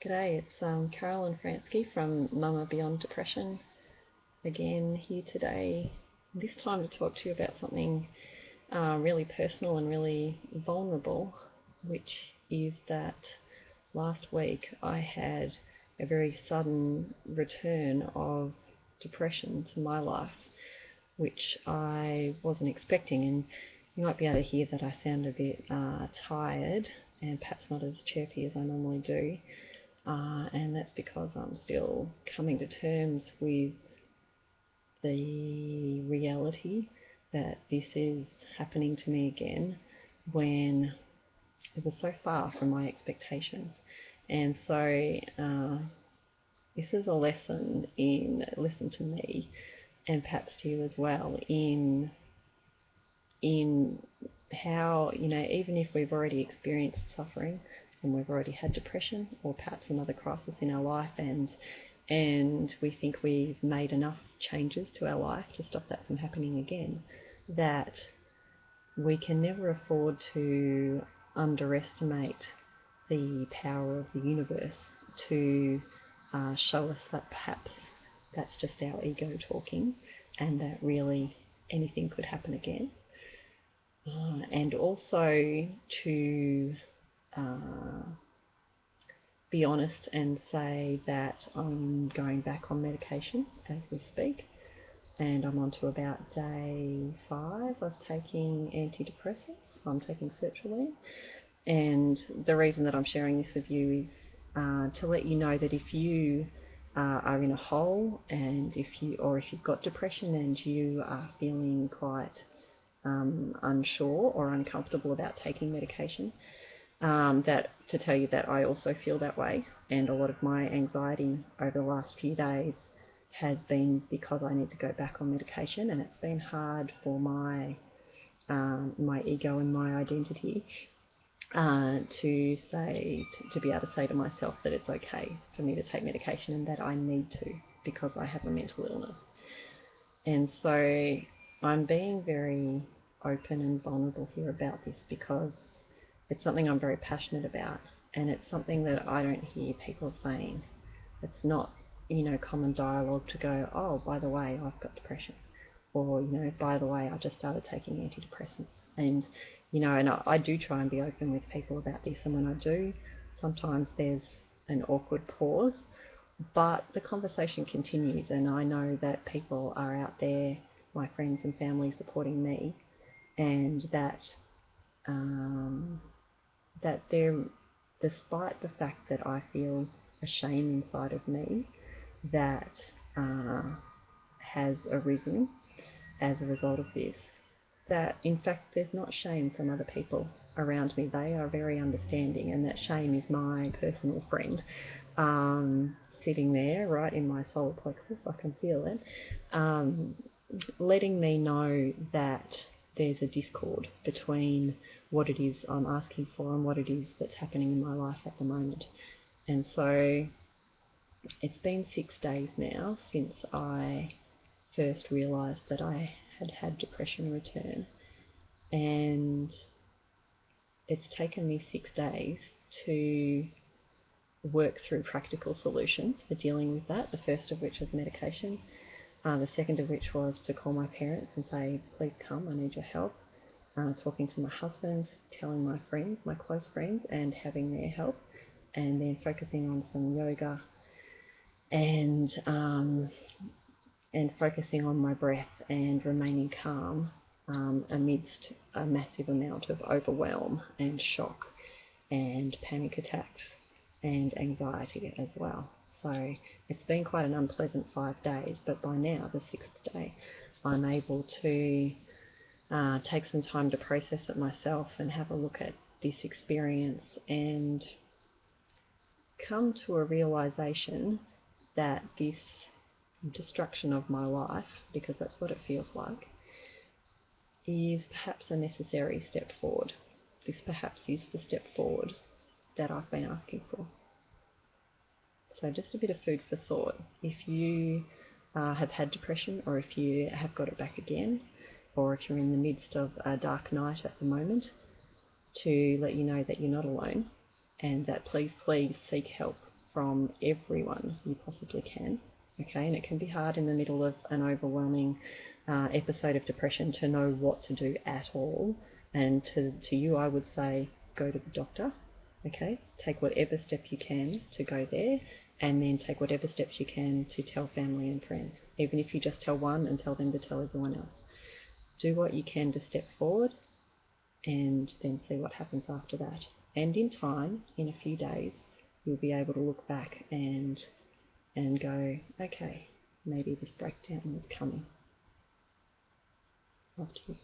G'day, it's Carolyn Fransky from Mama Beyond Depression. Again, here today, this time to talk to you about something really personal and really vulnerable, which is that last week I had a very sudden return of depression to my life, which I wasn't expecting. And you might be able to hear that I sound a bit tired and perhaps not as chirpy as I normally do. And that's because I'm still coming to terms with the reality that this is happening to me again when it was so far from my expectations. And so this is a lesson to me and perhaps to you as well, in how, even if we've already experienced suffering and we've already had depression or perhaps another crisis in our life, and we think we've made enough changes to our life to stop that from happening again, that we can never afford to underestimate the power of the universe to show us that perhaps that's just our ego talking and that really anything could happen again. And also to be honest and say that I'm going back on medication as we speak, and I'm on to about day 5 of taking antidepressants. I'm taking sertraline, and the reason that I'm sharing this with you is to let you know that if you are in a hole, and if you've got depression and you are feeling quite unsure or uncomfortable about taking medication, that to tell you that I also feel that way, and a lot of my anxiety over the last few days has been because I need to go back on medication, and it's been hard for my ego and my identity to be able to say to myself that it's okay for me to take medication and that I need to because I have a mental illness. And so I'm being very open and vulnerable here about this because it's something I'm very passionate about, and it's something that I don't hear people saying. It's not, common dialogue to go, oh, by the way, I've got depression, or, by the way, I just started taking antidepressants. And, and I do try and be open with people about this, and when I do, sometimes there's an awkward pause, but the conversation continues, and I know that people are out there, my friends and family, supporting me, and that despite the fact that I feel a shame inside of me that has arisen as a result of this, that in fact there's not shame from other people around me. They are very understanding, and that shame is my personal friend sitting there right in my solar plexus. I can feel it, letting me know that there's a discord between what it is I'm asking for and what it is that's happening in my life at the moment. And so it's been 6 days now since I first realised that I had had depression return, and it's taken me 6 days to work through practical solutions for dealing with that, the first of which was medication, the second of which was to call my parents and say, please come, I need your help. Talking to my husband, telling my friends, my close friends, and having their help, and then focusing on some yoga and focusing on my breath and remaining calm amidst a massive amount of overwhelm and shock and panic attacks and anxiety as well. So it's been quite an unpleasant 5 days, but by now, the 6th day, I'm able to take some time to process it myself and have a look at this experience and come to a realisation that this destruction of my life, because that's what it feels like, is perhaps a necessary step forward. This perhaps is the step forward that I've been asking for. So just a bit of food for thought. If you have had depression, or if you have got it back again, or if you're in the midst of a dark night at the moment, to let you know that you're not alone, and that please seek help from everyone you possibly can. Okay, and it can be hard in the middle of an overwhelming episode of depression to know what to do at all. And to you, I would say, go to the doctor. Okay, take whatever step you can to go there, and then take whatever steps you can to tell family and friends. Even if you just tell one and tell them to tell everyone else. Do what you can to step forward, and then see what happens after that. And in time, in a few days, you'll be able to look back and go, okay, maybe this breakdown was coming. After you.